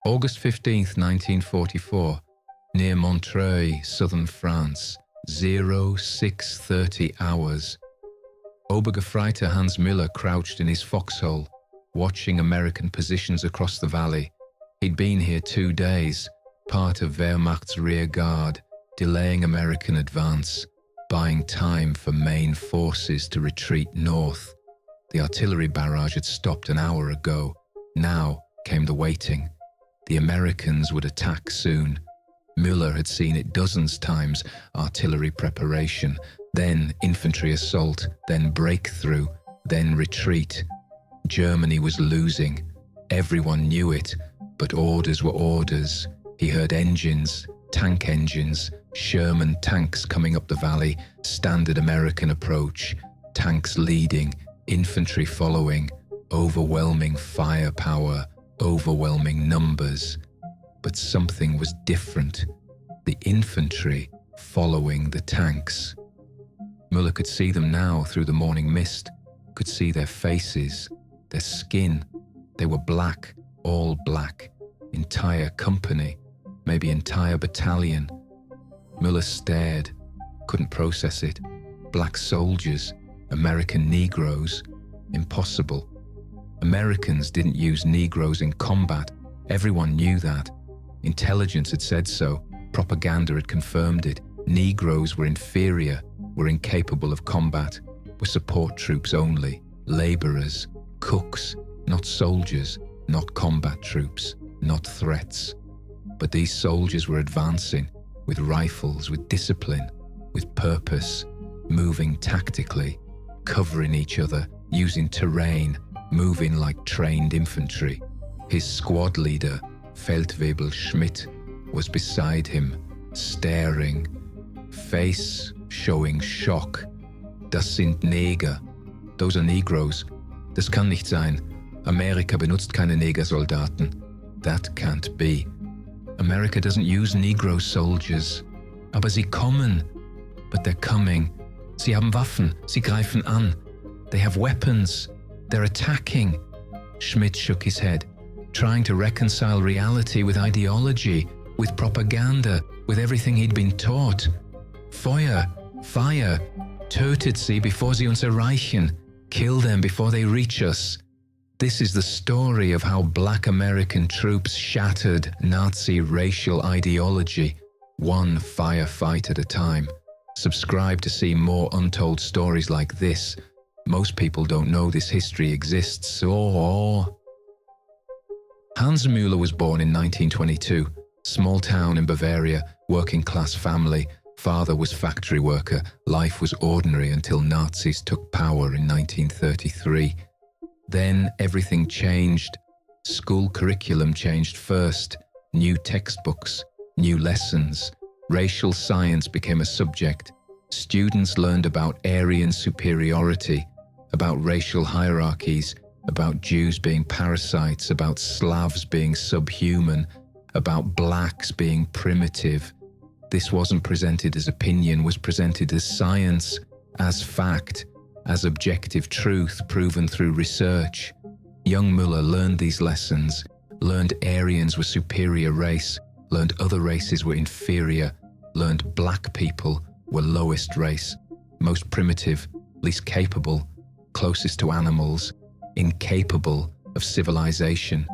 August 15th, 1944, near Montreuil, southern France, 0630 hours. Obergefreiter Hans Müller crouched in his foxhole, watching American positions across the valley. He'd been here 2 days, part of Wehrmacht's rear guard, delaying American advance, buying time for main forces to retreat north. The artillery barrage had stopped an hour ago. Now came the waiting. The Americans would attack soon. Müller had seen it dozens times, artillery preparation, then infantry assault, then breakthrough, then retreat. Germany was losing. Everyone knew it, but orders were orders. He heard engines, tank engines, Sherman tanks coming up the valley, standard American approach, tanks leading, infantry following, overwhelming firepower, overwhelming numbers. But something was different. The infantry following the tanks. Müller could see them now through the morning mist, could see their faces, their skin. They were black, all black, entire company, maybe entire battalion. Müller stared, couldn't process it. Black soldiers, American Negroes, impossible. Americans didn't use Negroes in combat. Everyone knew that. Intelligence had said so. Propaganda had confirmed it. Negroes were inferior, were incapable of combat, were support troops only, laborers, cooks, not soldiers, not combat troops, not threats. But these soldiers were advancing, with rifles, with discipline, with purpose, moving tactically, covering each other, using terrain, moving like trained infantry. His squad leader, Feldwebel Schmidt, was beside him, staring, face showing shock. Das sind Neger. Those are Negroes. Das kann nicht sein. Amerika benutzt keine Neger-Soldaten. That can't be. America doesn't use Negro soldiers. Aber sie kommen. But they're coming. Sie haben Waffen. Sie greifen an. They have weapons. They're attacking. Schmidt shook his head, trying to reconcile reality with ideology, with propaganda, with everything he'd been taught. Feuer, fire, tötet sie, bevor sie uns erreichen. Kill them before they reach us. This is the story of how black American troops shattered Nazi racial ideology, one firefight at a time. Subscribe to see more untold stories like this. Most people don't know this history exists. Hans Müller was born in 1922. Small town in Bavaria, working class family. Father was factory worker. Life was ordinary until Nazis took power in 1933. Then everything changed. School curriculum changed first. New textbooks, new lessons. Racial science became a subject. Students learned about Aryan superiority, about racial hierarchies, about Jews being parasites, about Slavs being subhuman, about blacks being primitive. This wasn't presented as opinion, was presented as science, as fact, as objective truth proven through research. Young Müller learned these lessons, learned Aryans were superior race, learned other races were inferior, learned black people were lowest race, most primitive, least capable, closest to animals, incapable of civilization,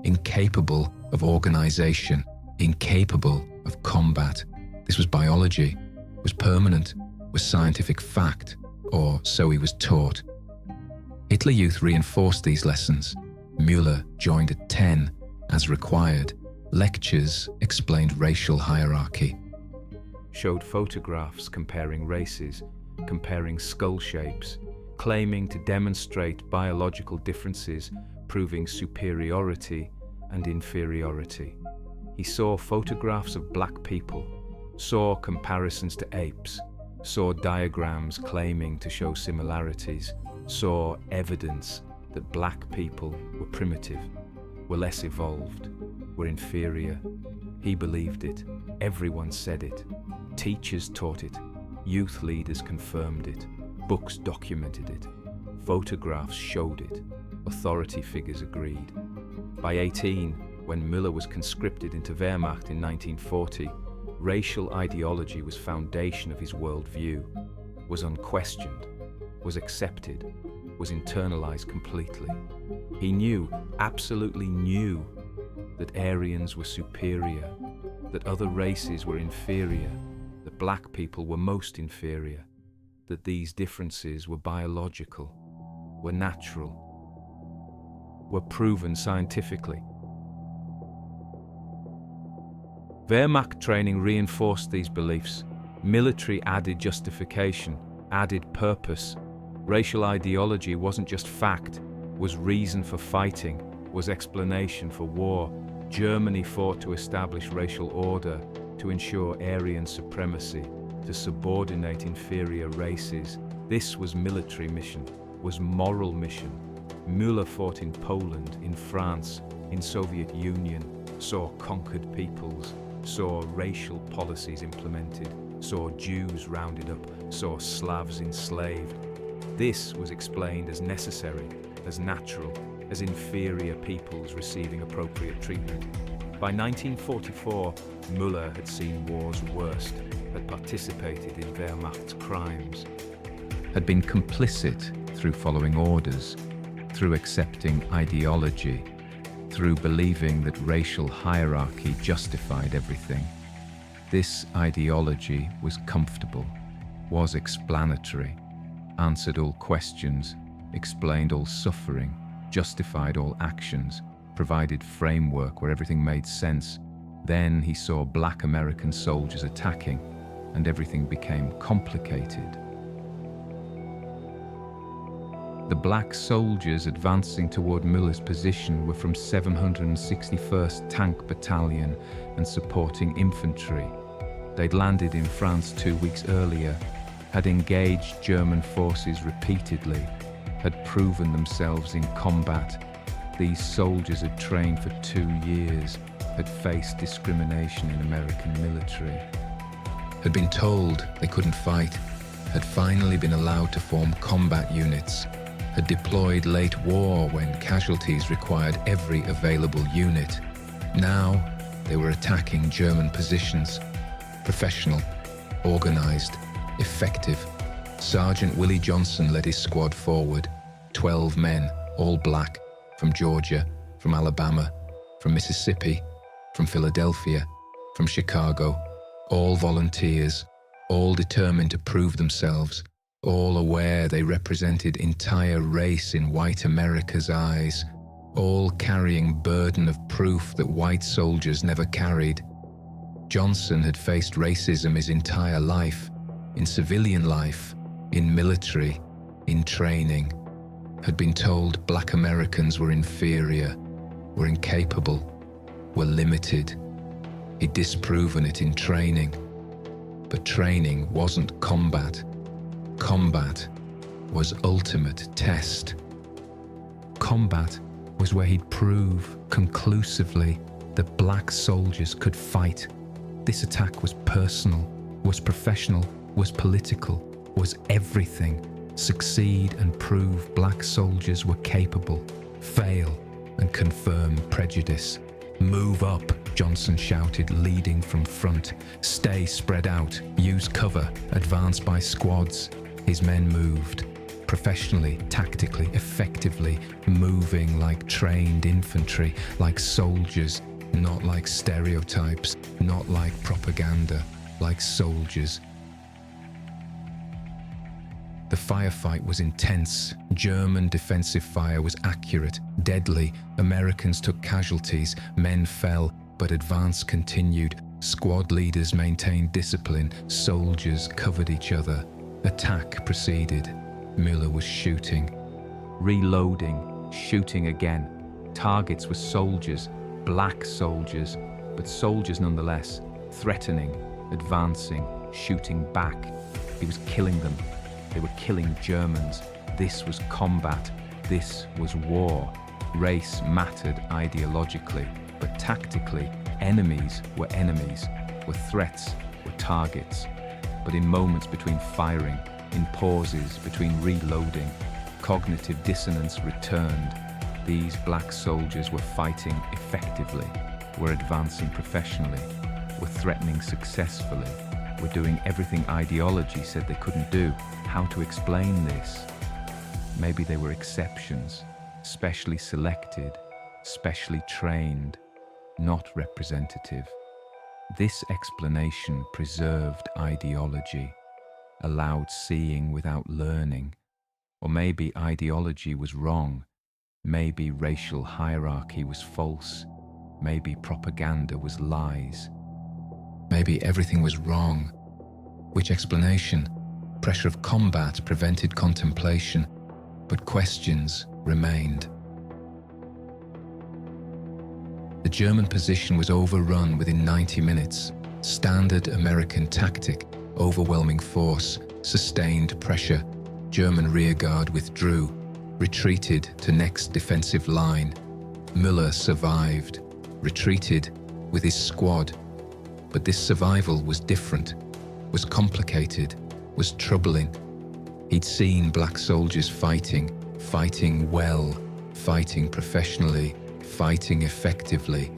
incapable of organization, incapable of combat. This was biology, was permanent, was scientific fact, or so he was taught. Hitler Youth reinforced these lessons. Müller joined at 10, as required. Lectures explained racial hierarchy. Showed photographs comparing races, comparing skull shapes, claiming to demonstrate biological differences, proving superiority and inferiority. He saw photographs of black people, saw comparisons to apes, saw diagrams claiming to show similarities, saw evidence that black people were primitive, were less evolved, were inferior. He believed it. Everyone said it. Teachers taught it. Youth leaders confirmed it. Books documented it. Photographs showed it. Authority figures agreed. By 18, When Müller was conscripted into Wehrmacht in 1940, racial ideology was foundation of his worldview, was unquestioned, was accepted, was internalized completely. He knew, absolutely knew, that Aryans were superior, that other races were inferior, that black people were most inferior, that these differences were biological, were natural, were proven scientifically. Wehrmacht training reinforced these beliefs. Military added justification, added purpose. Racial ideology wasn't just fact, was reason for fighting, was explanation for war. Germany fought to establish racial order, to ensure Aryan supremacy, to subordinate inferior races. This was military mission, was moral mission. Müller fought in Poland, in France, in Soviet Union, saw conquered peoples, saw racial policies implemented, saw Jews rounded up, saw Slavs enslaved. This was explained as necessary, as natural, as inferior peoples receiving appropriate treatment. By 1944, Müller had seen war's worst, had participated in Wehrmacht's crimes, had been complicit through following orders, through accepting ideology, through believing that racial hierarchy justified everything. This ideology was comfortable, was explanatory, answered all questions, explained all suffering, justified all actions, provided framework where everything made sense. Then he saw black American soldiers attacking, and everything became complicated. The black soldiers advancing toward Müller's position were from 761st Tank Battalion and supporting infantry. They'd landed in France 2 weeks earlier, had engaged German forces repeatedly, had proven themselves in combat. These soldiers had trained for 2 years, had faced discrimination in American military, had been told they couldn't fight, had finally been allowed to form combat units, had deployed late war when casualties required every available unit. Now they were attacking German positions. Professional, organized, effective. Sergeant Willie Johnson led his squad forward. 12 men, all black, from Georgia, from Alabama, from Mississippi, from Philadelphia, from Chicago. All volunteers, all determined to prove themselves, all aware they represented entire race in white America's eyes, all carrying burden of proof that white soldiers never carried. Johnson had faced racism his entire life, in civilian life, in military, in training, had been told black Americans were inferior, were incapable, were limited. He'd disproven it in training. But training wasn't combat. Combat was ultimate test. Combat was where he'd prove conclusively that black soldiers could fight. This attack was personal, was professional, was political, was everything. Succeed and prove black soldiers were capable. Fail and confirm prejudice. Move up, Johnson shouted, leading from front. Stay spread out, use cover, advance by squads. His men moved, professionally, tactically, effectively, moving like trained infantry, like soldiers, not like stereotypes, not like propaganda, like soldiers. The firefight was intense. German defensive fire was accurate, deadly. Americans took casualties, men fell, but advance continued. Squad leaders maintained discipline, soldiers covered each other. Attack proceeded. Müller was shooting, reloading, shooting again. Targets were soldiers, black soldiers, but soldiers nonetheless, threatening, advancing, shooting back. He was killing them. They were killing Germans. This was combat. This was war. Race mattered ideologically, but tactically, enemies, were threats, were targets. But in moments between firing, in pauses between reloading, cognitive dissonance returned. these black soldiers were fighting effectively, were advancing professionally, were threatening successfully, were doing everything ideology said they couldn't do. How to explain this? Maybe they were exceptions, specially selected, specially trained, not representative. This explanation preserved ideology, allowed seeing without learning. Or maybe ideology was wrong, maybe racial hierarchy was false, maybe propaganda was lies. Maybe everything was wrong. Which explanation? Pressure of combat prevented contemplation, but questions remained. The German position was overrun within 90 minutes. Standard American tactic, overwhelming force, sustained pressure. German rearguard withdrew, retreated to next defensive line. Müller survived, retreated with his squad. But this survival was different, was complicated, was troubling. He'd seen black soldiers fighting well, fighting professionally, fighting effectively.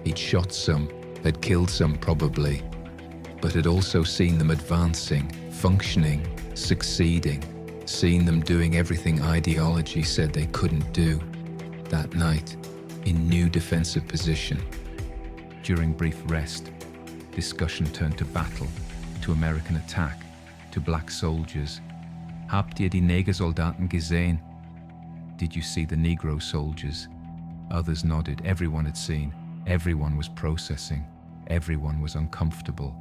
He'd shot some, had killed some probably, but had also seen them advancing, functioning, succeeding, seen them doing everything ideology said they couldn't do. That night, in new defensive position. During brief rest, discussion turned to battle, to American attack, to black soldiers. Habt ihr die Neger-Soldaten gesehen? Did you see the Negro soldiers? Others nodded. Everyone had seen. Everyone was processing. Everyone was uncomfortable.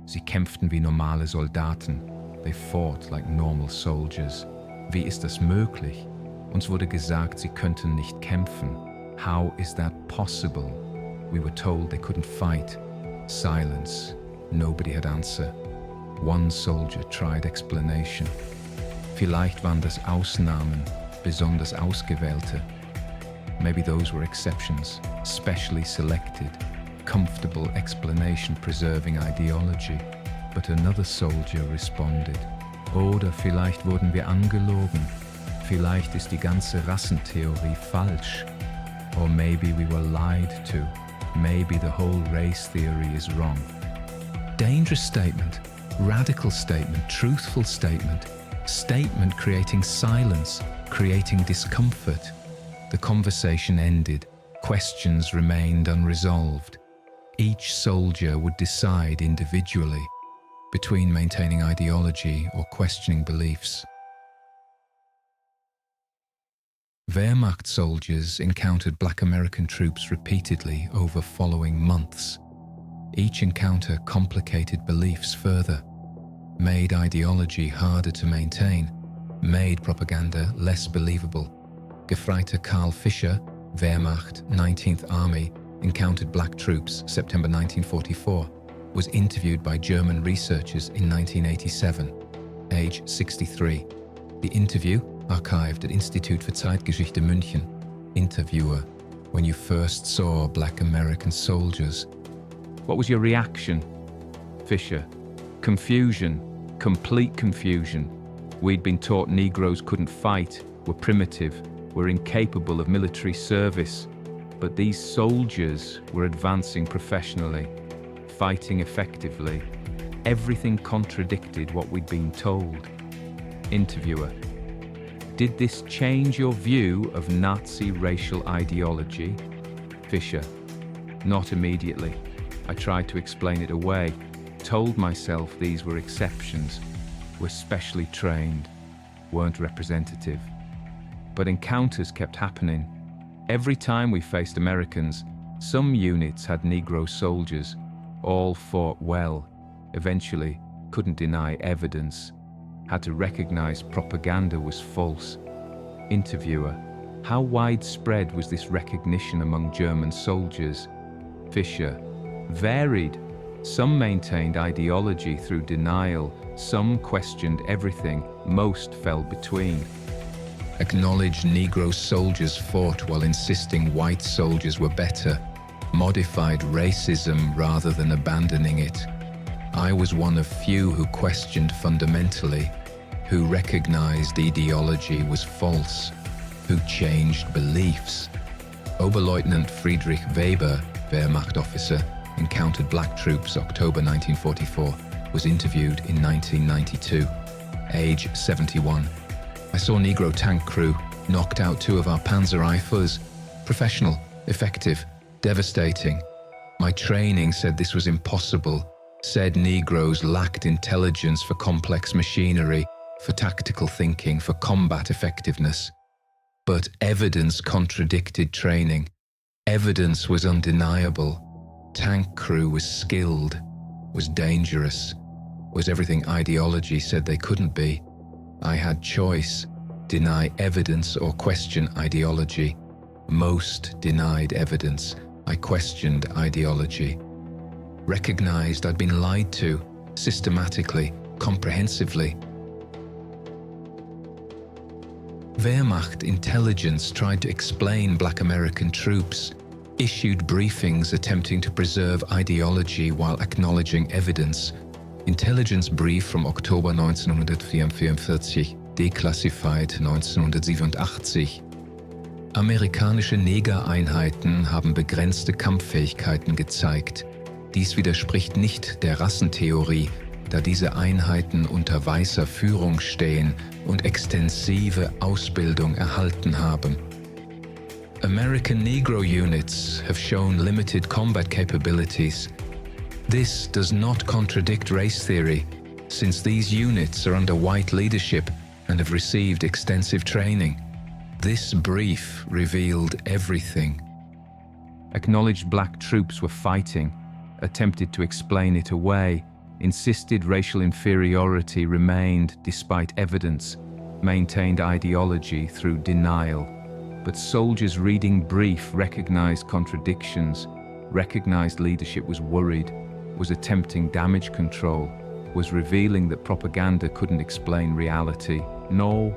Sie kämpften wie normale Soldaten. They fought like normal soldiers. Wie ist das möglich? Uns wurde gesagt, sie könnten nicht kämpfen. How is that possible? We were told they couldn't fight. Silence. Nobody had answer. One soldier tried explanation. Vielleicht waren das Ausnahmen, besonders ausgewählte. Maybe those were exceptions, specially selected, comfortable explanation preserving ideology. But another soldier responded. Oder vielleicht wurden wir angelogen. Vielleicht ist die ganze Rassentheorie falsch. Or maybe we were lied to. Maybe the whole race theory is wrong. Dangerous statement, radical statement, truthful statement, statement creating silence, creating discomfort. The conversation ended. Questions remained unresolved. Each soldier would decide individually between maintaining ideology or questioning beliefs. Wehrmacht soldiers encountered black American troops repeatedly over following months. Each encounter complicated beliefs further, made ideology harder to maintain, made propaganda less believable. Gefreiter Karl Fischer, Wehrmacht, 19th Army, encountered black troops September 1944, was interviewed by German researchers in 1987, age 63. The interview, archived at Institut für Zeitgeschichte München. Interviewer: when you first saw black American soldiers, what was your reaction? Fischer: confusion, complete confusion. We'd been taught Negroes couldn't fight, were primitive, were incapable of military service. But these soldiers were advancing professionally, fighting effectively. Everything contradicted what we'd been told. Interviewer: did this change your view of Nazi racial ideology? Fischer: not immediately. I tried to explain it away, told myself these were exceptions, were specially trained, weren't representative. But encounters kept happening. Every time we faced Americans, some units had Negro soldiers. All fought well, eventually couldn't deny evidence, had to recognize propaganda was false. Interviewer: how widespread was this recognition among German soldiers? Fischer: varied. Some maintained ideology through denial, some questioned everything, most fell between. Acknowledged Negro soldiers fought while insisting white soldiers were better, modified racism rather than abandoning it. I was one of few who questioned fundamentally, who recognized ideology was false. who changed beliefs. Oberleutnant Friedrich Weber, Wehrmacht officer, encountered black troops October 1944, was interviewed in 1992, age 71. I saw Negro tank crew knocked out 2 of our Panzer rifles. Professional, effective, devastating. My training said this was impossible, said Negroes lacked intelligence for complex machinery, for tactical thinking, for combat effectiveness. But evidence contradicted training. Evidence was undeniable. Tank crew was skilled, was dangerous, was everything ideology said they couldn't be. I had choice, deny evidence or question ideology. Most denied evidence. I questioned ideology. Recognized I'd been lied to, systematically, comprehensively. Wehrmacht intelligence tried to explain black American troops, issued briefings attempting to preserve ideology while acknowledging evidence. Intelligence Brief from Oktober 1944, declassified 1987. Amerikanische Neger-Einheiten haben begrenzte Kampffähigkeiten gezeigt. Dies widerspricht nicht der Rassentheorie, da diese Einheiten unter weißer Führung stehen und extensive Ausbildung erhalten haben. American Negro units have shown limited combat capabilities. This does not contradict race theory, since these units are under white leadership and have received extensive training. This brief revealed everything. Acknowledged black troops were fighting, attempted to explain it away, insisted racial inferiority remained despite evidence, maintained ideology through denial. But soldiers reading brief recognized contradictions, recognized leadership was worried, was attempting damage control, was revealing that propaganda couldn't explain reality. No.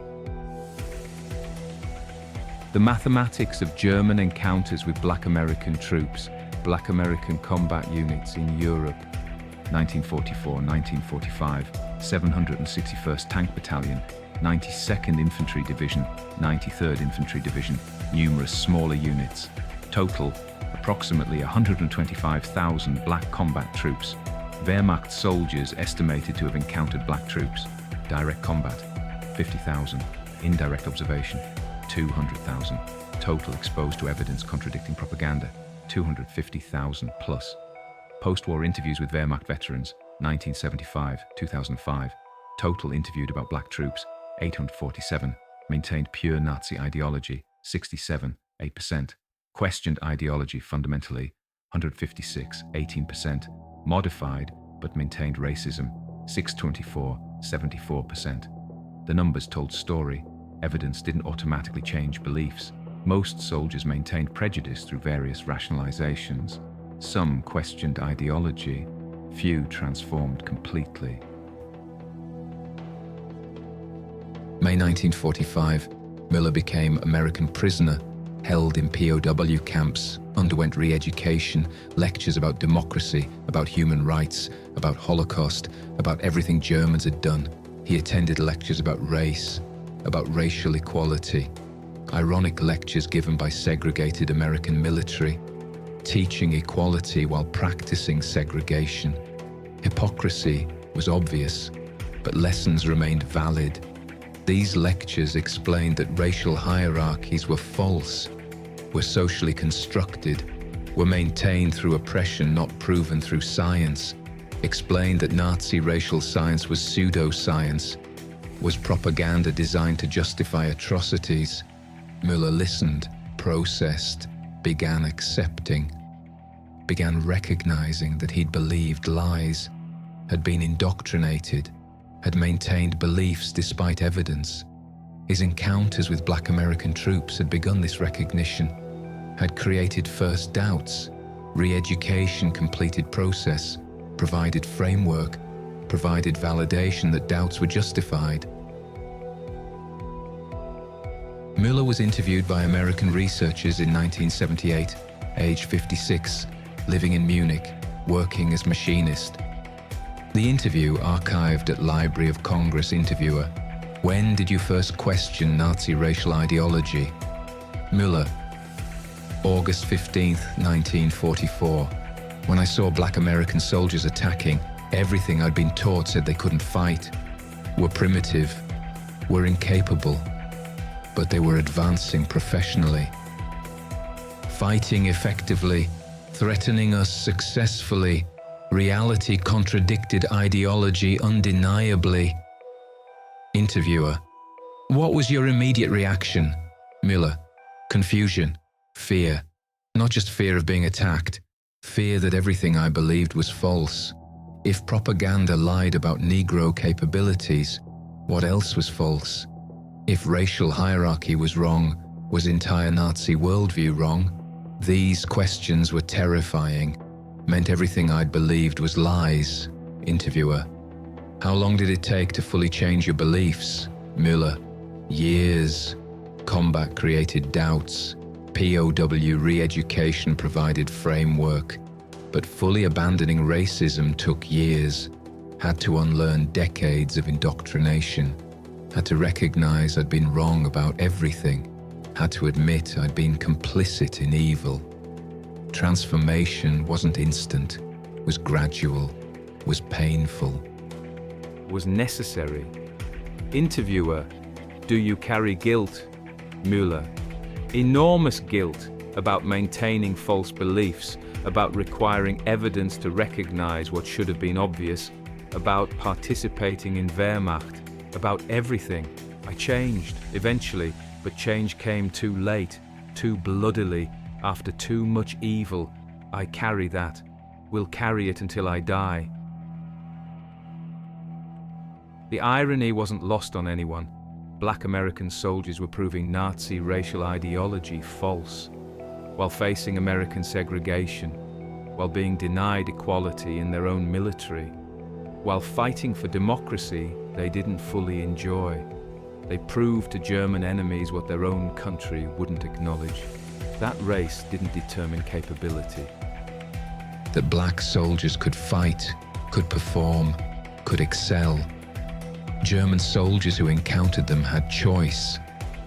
The mathematics of German encounters with black American troops, black American combat units in Europe, 1944-1945, 761st Tank Battalion, 92nd Infantry Division, 93rd Infantry Division, numerous smaller units. Total, approximately 125,000 black combat troops. Wehrmacht soldiers estimated to have encountered black troops. Direct combat, 50,000. Indirect observation, 200,000. Total exposed to evidence contradicting propaganda, 250,000 plus. Post-war interviews with Wehrmacht veterans, 1975-2005. Total interviewed about black troops, 847. Maintained pure Nazi ideology, 67, 8%. Questioned ideology fundamentally, 156, 18%. Modified, but maintained racism, 624, 74%. The numbers told story. Evidence didn't automatically change beliefs. Most soldiers maintained prejudice through various rationalizations. Some questioned ideology. Few transformed completely. May 1945, Müller became American prisoner, held in POW camps, underwent re-education, lectures about democracy, about human rights, about Holocaust, about everything Germans had done. He attended lectures about race, about racial equality, ironic lectures given by segregated American military, teaching equality while practicing segregation. Hypocrisy was obvious, but lessons remained valid. These lectures explained that racial hierarchies were false, were socially constructed, were maintained through oppression not proven through science, explained that Nazi racial science was pseudoscience, was propaganda designed to justify atrocities. Müller listened, processed, began accepting, began recognizing that he'd believed lies, had been indoctrinated, had maintained beliefs despite evidence. His encounters with black American troops had begun this recognition, had created first doubts. Re-education completed process, provided framework, provided validation that doubts were justified. Müller was interviewed by American researchers in 1978, age 56, living in Munich, working as machinist. The interview, archived at Library of Congress Interviewer, When did you first question Nazi racial ideology? Müller, August 15th, 1944. When I saw black American soldiers attacking, everything I'd been taught said they couldn't fight, were primitive, were incapable, but they were advancing professionally. Fighting effectively, threatening us successfully, reality contradicted ideology undeniably. Interviewer: what was your immediate reaction? Müller: confusion, fear. Not just fear of being attacked, fear that everything I believed was false. If propaganda lied about Negro capabilities, what else was false? If racial hierarchy was wrong, was entire Nazi worldview wrong? These questions were terrifying, meant everything I'd believed was lies. Interviewer: how long did it take to fully change your beliefs? Müller: years. Combat created doubts. POW re-education provided framework. But fully abandoning racism took years. Had to unlearn decades of indoctrination. Had to recognize I'd been wrong about everything. Had to admit I'd been complicit in evil. Transformation wasn't instant, was gradual, was painful. Was necessary. Interviewer: do you carry guilt? Müller: enormous guilt about maintaining false beliefs, about requiring evidence to recognize what should have been obvious, about participating in Wehrmacht, about everything. I changed, eventually, but change came too late, too bloodily, after too much evil. I carry that, will carry it until I die. The irony wasn't lost on anyone. Black American soldiers were proving Nazi racial ideology false, while facing American segregation, while being denied equality in their own military, while fighting for democracy they didn't fully enjoy. They proved to German enemies what their own country wouldn't acknowledge. That race didn't determine capability. That black soldiers could fight, could perform, could excel. German soldiers who encountered them had choice,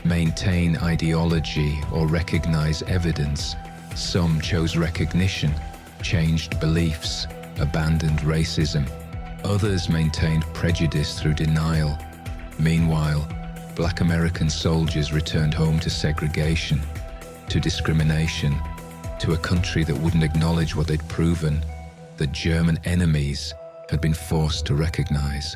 maintain ideology or recognize evidence. Some chose recognition, changed beliefs, abandoned racism. Others maintained prejudice through denial. Meanwhile, black American soldiers returned home to segregation, to discrimination, to a country that wouldn't acknowledge what they'd proven, that German enemies had been forced to recognize.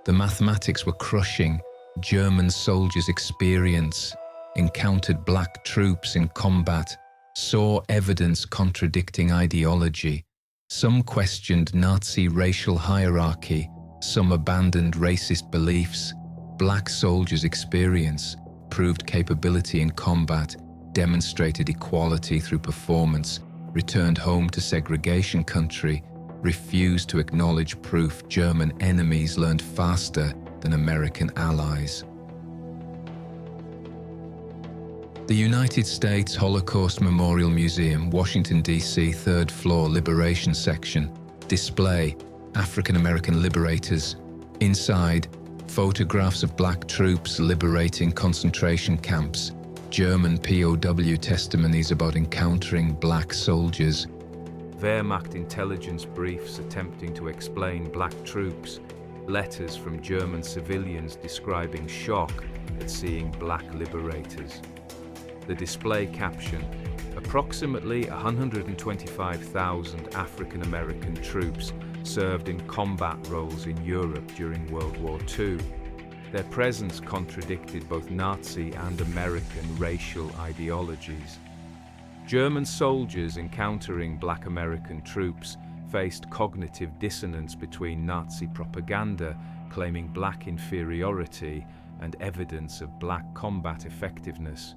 The mathematics were crushing. German soldiers' experience, encountered black troops in combat, saw evidence contradicting ideology. Some questioned Nazi racial hierarchy, some abandoned racist beliefs. Black soldiers' experience proved capability in combat, demonstrated equality through performance, returned home to segregation country, refused to acknowledge proof German enemies learned faster than American allies. The United States Holocaust Memorial Museum, Washington, D.C., 3rd floor, Liberation Section. Display: African American liberators. Inside, photographs of black troops liberating concentration camps. German POW testimonies about encountering black soldiers. Wehrmacht intelligence briefs attempting to explain black troops. Letters from German civilians describing shock at seeing black liberators. The display caption: approximately 125,000 African American troops served in combat roles in Europe during World War II. Their presence contradicted both Nazi and American racial ideologies. German soldiers encountering black American troops faced cognitive dissonance between Nazi propaganda claiming black inferiority and evidence of black combat effectiveness.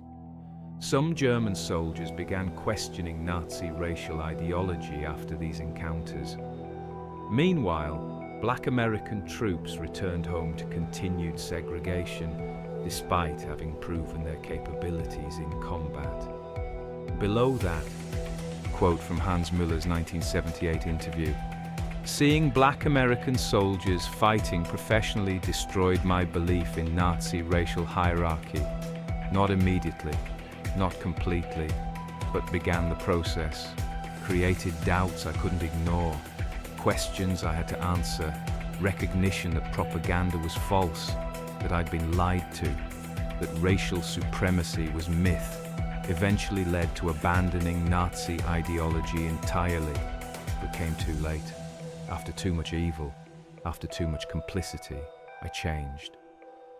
Some German soldiers began questioning Nazi racial ideology after these encounters. Meanwhile, black American troops returned home to continued segregation, despite having proven their capabilities in combat. Below that, quote from Hans Müller's 1978 interview: Seeing black American soldiers fighting professionally destroyed my belief in Nazi racial hierarchy. Not immediately, not completely, but began the process. Created doubts I couldn't ignore, questions I had to answer, recognition that propaganda was false, that I'd been lied to, that racial supremacy was myth, eventually led to abandoning Nazi ideology entirely. It came too late. After too much evil, after too much complicity, I changed.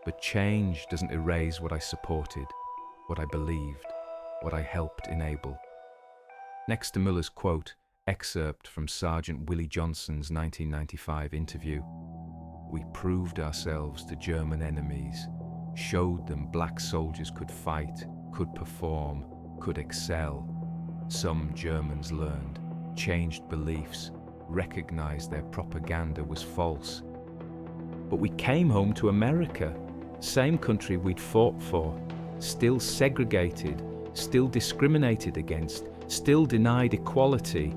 But change doesn't erase what I supported, what I believed, what I helped enable. Next to Müller's quote, excerpt from Sergeant Willie Johnson's 1995 interview. We proved ourselves to German enemies, showed them black soldiers could fight, could perform, could excel. Some Germans learned, changed beliefs, recognized their propaganda was false. But we came home to America, same country we'd fought for, still segregated, still discriminated against, still denied equality.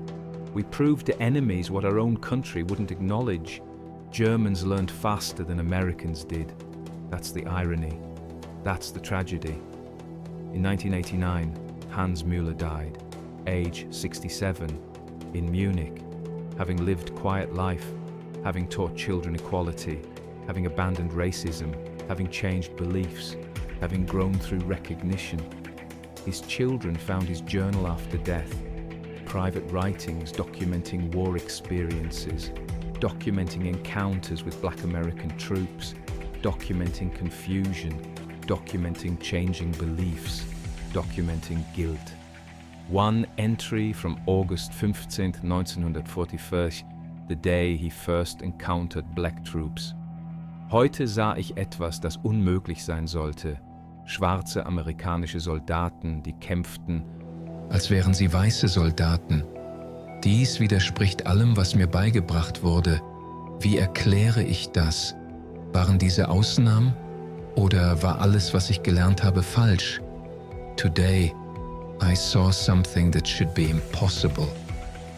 We proved to enemies what our own country wouldn't acknowledge. Germans learned faster than Americans did. That's the irony. That's the tragedy. In 1989, Hans Müller died, age 67, in Munich, having lived quiet life, having taught children equality, having abandoned racism, having changed beliefs, having grown through recognition. His children found his journal after death, private writings documenting war experiences, documenting encounters with black American troops, documenting confusion, documenting changing beliefs, documenting guilt. One entry from August 15th, 1945, the day he first encountered black troops. Heute sah ich etwas, das unmöglich sein sollte. Schwarze amerikanische Soldaten, die kämpften, als wären sie weiße Soldaten. Dies widerspricht allem, was mir beigebracht wurde. Wie erkläre ich das? Waren diese Ausnahmen? Oder war alles, was ich gelernt habe, falsch? Today, I saw something that should be impossible.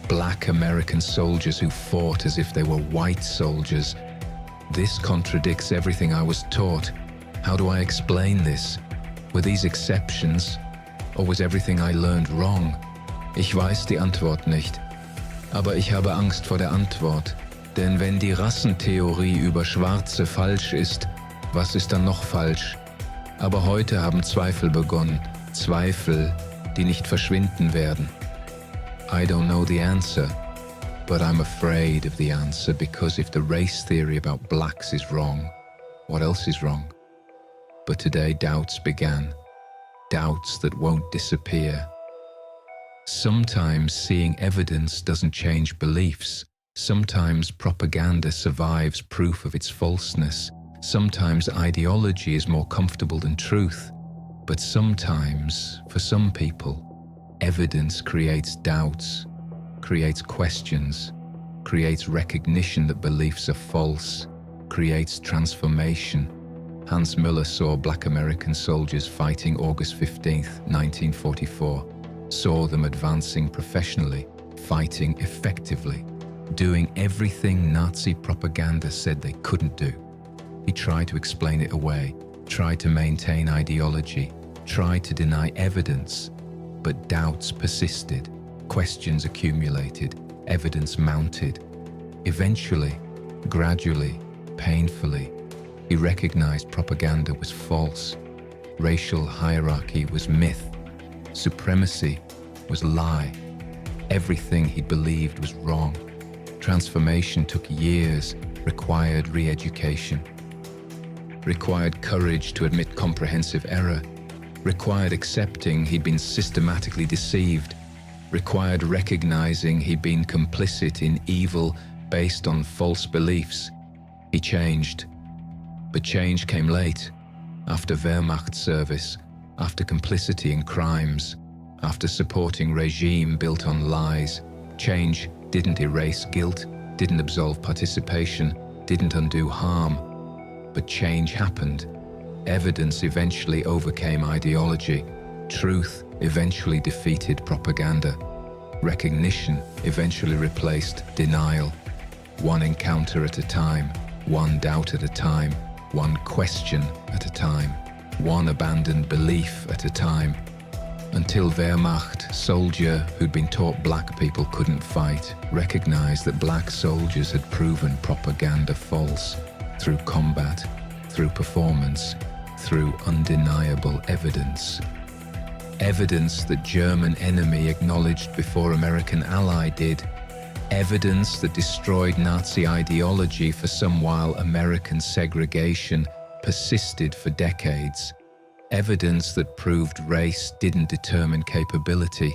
Black American soldiers who fought as if they were white soldiers. This contradicts everything I was taught. How do I explain this? Were these exceptions? Or was everything I learned wrong? Ich weiß die Antwort nicht. Aber ich habe Angst vor der Antwort. Denn wenn die Rassentheorie über Schwarze falsch ist, was ist dann noch falsch? Aber heute haben Zweifel begonnen. Zweifel, die nicht verschwinden werden. I don't know the answer, but I'm afraid of the answer because if the race theory about blacks is wrong, what else is wrong? But today doubts began, doubts that won't disappear. Sometimes seeing evidence doesn't change beliefs. Sometimes propaganda survives proof of its falseness. Sometimes ideology is more comfortable than truth. But sometimes, for some people, evidence creates doubts, creates questions, creates recognition that beliefs are false, creates transformation. Hans Müller saw black American soldiers fighting August 15th, 1944, saw them advancing professionally, fighting effectively, doing everything Nazi propaganda said they couldn't do. He tried to explain it away, tried to maintain ideology, tried to deny evidence, but doubts persisted, questions accumulated, evidence mounted. Eventually, gradually, painfully, he recognized propaganda was false, racial hierarchy was myth, supremacy was lie, everything he believed was wrong. Transformation took years, required re-education, required courage to admit comprehensive error, required accepting he'd been systematically deceived, required recognizing he'd been complicit in evil based on false beliefs. He changed, but change came late, after Wehrmacht service, after complicity in crimes, after supporting regime built on lies. Change didn't erase guilt, didn't absolve participation, didn't undo harm, but change happened. Evidence eventually overcame ideology. Truth eventually defeated propaganda. Recognition eventually replaced denial. one encounter at a time, one doubt at a time, one question at a time, one abandoned belief at a time, until Wehrmacht soldier who'd been taught black people couldn't fight recognized that black soldiers had proven propaganda false through combat, through performance, through undeniable evidence. Evidence that German enemy acknowledged before American ally did. Evidence that destroyed Nazi ideology for some while American segregation persisted for decades. Evidence that proved race didn't determine capability.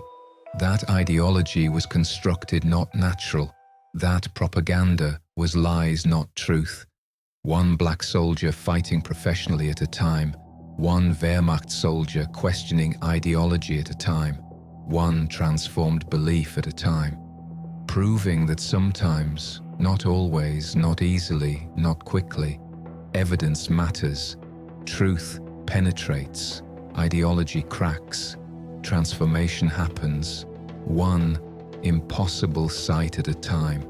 That ideology was constructed, not natural. That propaganda was lies, not truth. One black soldier fighting professionally at a time. One Wehrmacht soldier questioning ideology at a time. One transformed belief at a time. Proving that sometimes, not always, not easily, not quickly, evidence matters. Truth penetrates, ideology cracks, transformation happens, one impossible sight at a time.